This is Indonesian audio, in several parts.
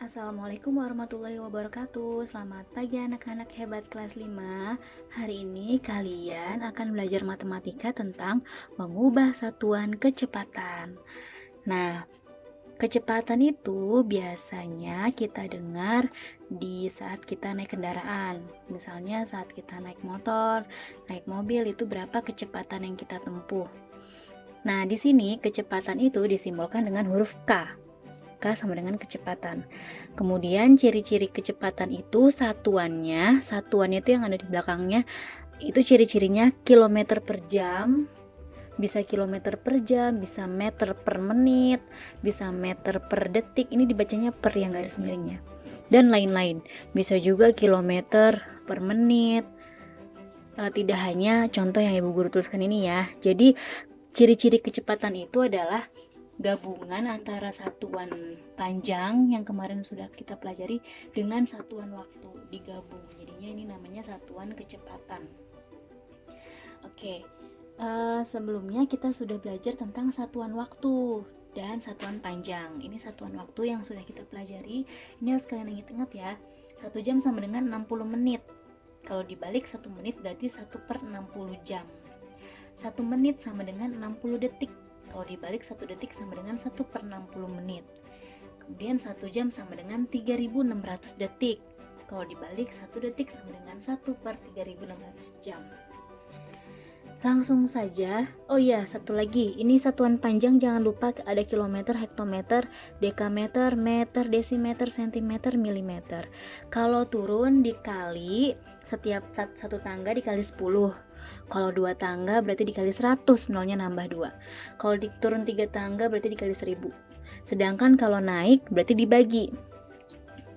Assalamualaikum warahmatullahi wabarakatuh. Selamat pagi anak-anak hebat kelas 5. Hari ini kalian akan belajar matematika tentang mengubah satuan kecepatan. Nah, kecepatan itu biasanya kita dengar di saat kita naik kendaraan. Misalnya saat kita naik motor, naik mobil, itu berapa kecepatan yang kita tempuh. Nah, di sini kecepatan itu disimbolkan dengan huruf K. K sama dengan kecepatan. Kemudian ciri-ciri kecepatan itu satuannya itu yang ada di belakangnya, itu ciri-cirinya kilometer per jam, bisa kilometer per jam, bisa meter per menit, bisa meter per detik. Ini dibacanya per yang garis miringnya. Dan lain-lain. Bisa juga kilometer per menit. Tidak hanya contoh yang Ibu Guru tuliskan ini ya. Jadi ciri-ciri kecepatan itu adalah gabungan antara satuan panjang yang kemarin sudah kita pelajari dengan satuan waktu digabung. Jadinya ini namanya satuan kecepatan. Oke, sebelumnya kita sudah belajar tentang satuan waktu dan satuan panjang. Ini satuan waktu yang sudah kita pelajari. Ini harus kalian ingat-ingat ya. 1 jam sama dengan 60 menit. Kalau dibalik 1 menit berarti 1/60 jam. 1 menit sama dengan 60 detik. Kalau dibalik 1 detik sama dengan 1/60 menit. Kemudian 1 jam sama dengan 3600 detik. Kalau dibalik 1 detik sama dengan 1/3600 jam. Langsung saja. Oh iya, satu lagi. Ini satuan panjang, jangan lupa ada kilometer, hektometer, dekameter, meter, desimeter, sentimeter, milimeter. Kalau turun dikali, setiap satu tangga dikali 10. Kalau 2 tangga berarti dikali 100, nolnya nambah 2. Kalau turun 3 tangga berarti dikali 1000. Sedangkan kalau naik berarti dibagi.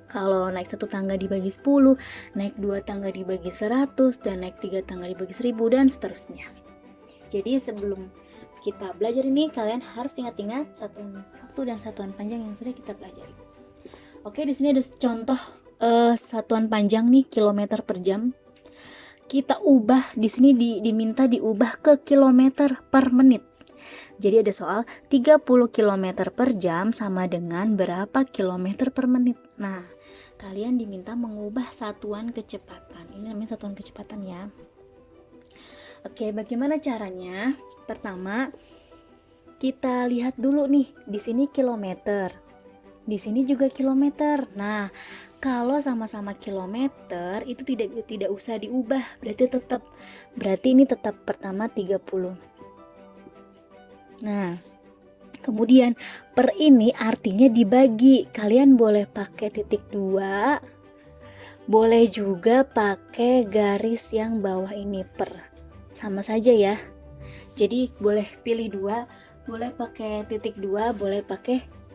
Kalau naik 1 tangga dibagi 10, naik 2 tangga dibagi 100, dan naik 3 tangga dibagi 1000, dan seterusnya. Jadi sebelum kita belajar ini, kalian harus ingat-ingat satuan waktu dan satuan panjang yang sudah kita pelajari. Oke, di sini ada contoh satuan panjang nih, kilometer per jam. Kita ubah di sini diminta diubah ke kilometer per menit. Jadi ada soal 30 km per jam sama dengan berapa kilometer per menit. Nah, kalian diminta mengubah satuan kecepatan. Ini namanya satuan kecepatan ya. Oke, bagaimana caranya? Pertama, kita lihat dulu nih, di sini kilometer. Di sini juga kilometer. Nah, kalau sama-sama kilometer itu tidak usah diubah, berarti ini tetap pertama 30. Nah, kemudian per ini artinya dibagi. Kalian boleh pakai titik 2, boleh juga pakai garis yang bawah ini per. Sama saja ya. Jadi boleh pilih 2, boleh pakai titik 2, boleh pakai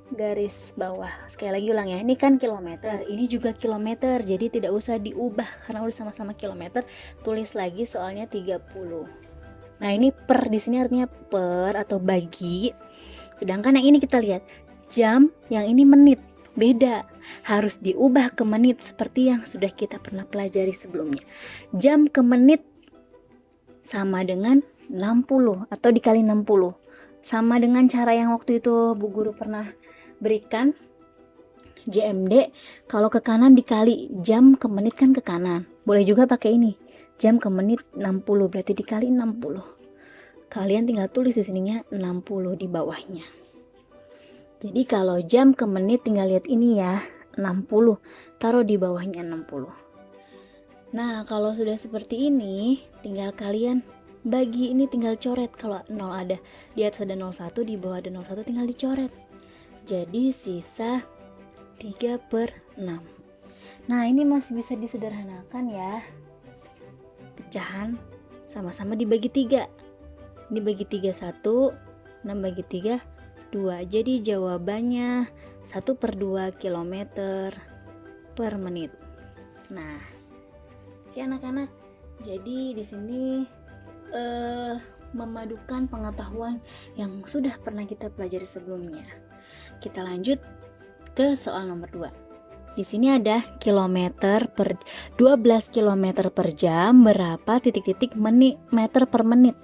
garis bawah. Sekali lagi ulang ya, ini kan kilometer, ini juga kilometer, jadi tidak usah diubah karena udah sama-sama kilometer. Tulis lagi soalnya 30. Nah, ini per di sini artinya per atau bagi. Sedangkan yang ini kita lihat jam, yang ini menit. Beda, harus diubah ke menit seperti yang sudah kita pernah pelajari sebelumnya. Jam ke menit sama dengan 60 atau dikali 60. Sama dengan cara yang waktu itu Bu Guru pernah berikan JMD, kalau ke kanan dikali jam ke menit kan ke kanan. Boleh juga pakai ini, jam ke menit 60 berarti dikali 60. Kalian tinggal tulis di sininya 60 di bawahnya. Jadi kalau jam ke menit tinggal lihat ini ya, 60, taruh di bawahnya 60. Nah, kalau sudah seperti ini, tinggal kalian bagi, ini tinggal coret. Kalau 0 ada, di atas ada 01, di bawah ada 01, tinggal dicoret. Jadi sisa 3/6. Nah, ini masih bisa disederhanakan ya. Pecahan sama-sama dibagi 3. Ini bagi 3 1, 6 bagi 3 2. Jadi jawabannya 1/2 km per menit. Nah, oke anak-anak. Jadi di sini memadukan pengetahuan yang sudah pernah kita pelajari sebelumnya. Kita lanjut ke soal nomor 2. Di sini ada 12 km per jam berapa titik-titik meter per menit.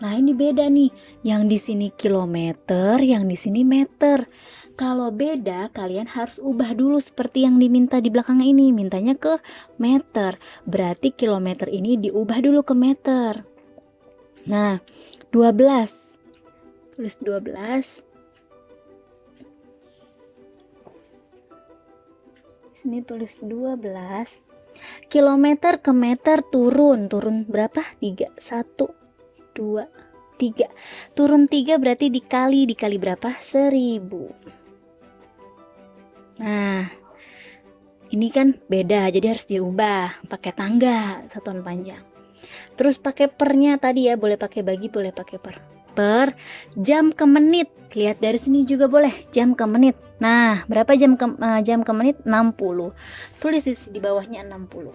Nah, ini beda nih. Yang di sini kilometer, yang di sini meter. Kalau beda, kalian harus ubah dulu seperti yang diminta di belakang ini. Mintanya ke meter. Berarti kilometer ini diubah dulu ke meter. Nah, 12. Tulis 12. Di sini tulis 12. Kilometer ke meter turun berapa? 3, 1, 2, 3. Turun 3 berarti dikali berapa? 1000. Nah, ini kan beda, jadi harus diubah pakai tangga satuan panjang. Terus pakai pernya tadi ya, boleh pakai bagi, boleh pakai per. Per jam ke menit. Lihat dari sini juga boleh, jam ke menit. Nah, berapa jam ke menit? 60. Tulis di bawahnya 60.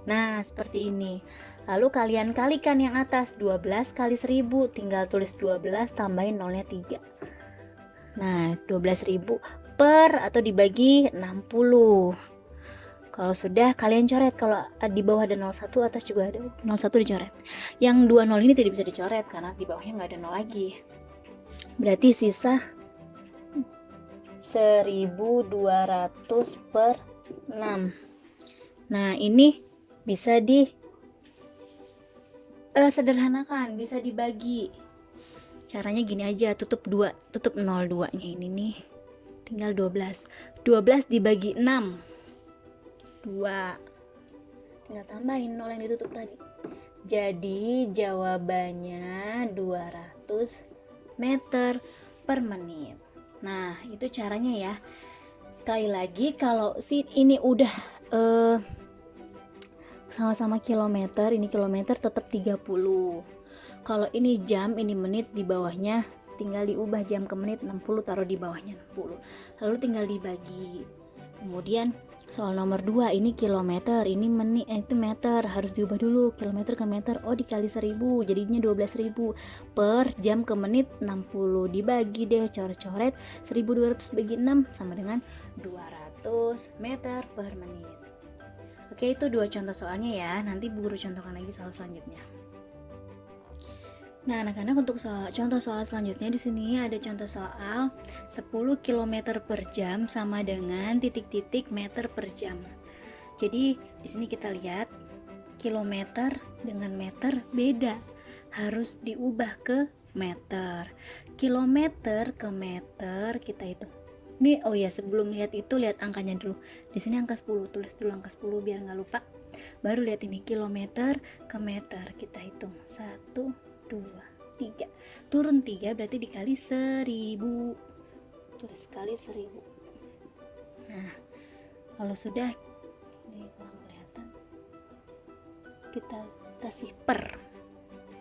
Nah, seperti ini. Lalu kalian kalikan yang atas, 12 kali 1000. Tinggal tulis 12 tambahin nolnya 3. Nah, 12.000 per atau dibagi 60. Kalau sudah, kalian coret. Kalau di bawah ada 01, atas juga ada 01 dicoret. Yang 20 ini tidak bisa dicoret karena di bawahnya nggak ada 0 lagi. Berarti sisa 1200 per 6. Nah, ini bisa sederhanakan, bisa dibagi. Caranya gini aja, tutup 02-nya ini nih. Tinggal 12. 12 dibagi 6. 2. Tinggal tambahin 0 yang ditutup tadi. Jadi jawabannya 200 meter per menit. Nah, itu caranya ya. Sekali lagi, kalau ini udah sama-sama kilometer, ini kilometer tetap 30. Kalau ini jam, ini menit, di bawahnya tinggal diubah jam ke menit 60, taruh di bawahnya 60. Lalu tinggal dibagi. Kemudian soal nomor 2, ini kilometer, ini menit, itu meter, harus diubah dulu kilometer ke meter. Oh, dikali 1000 jadinya 12.000 per jam ke menit 60, dibagi deh, coret-coret, 1200 bagi 6 sama dengan 200 meter per menit. Oke, itu 2 contoh soalnya ya. Nanti Bu Guru contohkan lagi soal selanjutnya. Nah, anak-anak, untuk contoh soal selanjutnya di sini ada contoh soal 10 km per jam sama dengan titik-titik meter per jam. Jadi di sini kita lihat kilometer dengan meter beda, harus diubah ke meter. Kilometer ke meter kita hitung. Ini, oh ya, sebelum lihat itu, lihat angkanya dulu. Di sini angka 10, tulis dulu angka 10 biar nggak lupa. Baru lihat ini kilometer ke meter, kita hitung 1, 2, 3. Turun 3 berarti dikali 1000. Tulis kali 1000. Nah, kalau sudah, ini kurang kelihatan, kita kasih per.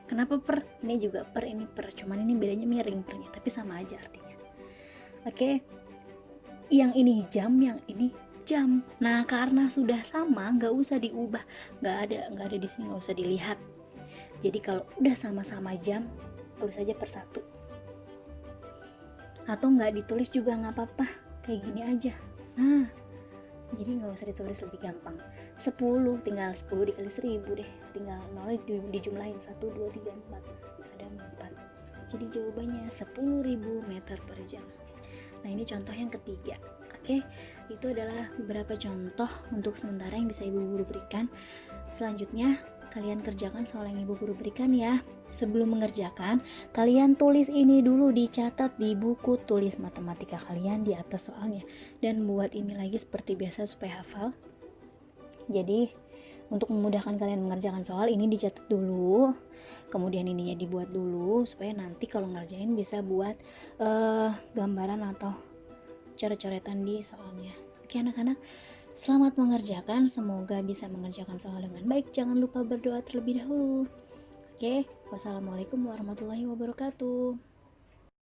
Kenapa per? Ini juga per, ini per, cuman ini bedanya miring pernya, tapi sama aja artinya. Oke, yang ini jam, yang ini jam. Nah, karena sudah sama, nggak usah diubah, nggak ada di sini, nggak usah dilihat. Jadi kalau udah sama-sama jam, tulis aja per 1. Atau nggak ditulis juga nggak apa-apa, kayak gini aja. Nah, jadi nggak usah ditulis, lebih gampang. 10, tinggal 10 dikali 1000 deh. Tinggal 0 dijumlahin, 1, 2, 3, 4. Ada 4. Jadi jawabannya 10.000 meter per jam. Nah, ini contoh yang ketiga. Oke, itu adalah beberapa contoh untuk sementara yang bisa Ibu Guru berikan. Selanjutnya, kalian kerjakan soal yang Ibu Guru berikan ya. Sebelum mengerjakan, kalian tulis ini dulu, dicatat di buku tulis matematika kalian di atas soalnya. Dan buat ini lagi seperti biasa supaya hafal. Jadi, untuk memudahkan kalian mengerjakan soal, ini dicatat dulu, kemudian ininya dibuat dulu, supaya nanti kalau ngerjain bisa buat gambaran atau coret-coretan di soalnya. Oke anak-anak, selamat mengerjakan, semoga bisa mengerjakan soal dengan baik. Jangan lupa berdoa terlebih dahulu. Oke, wassalamualaikum warahmatullahi wabarakatuh.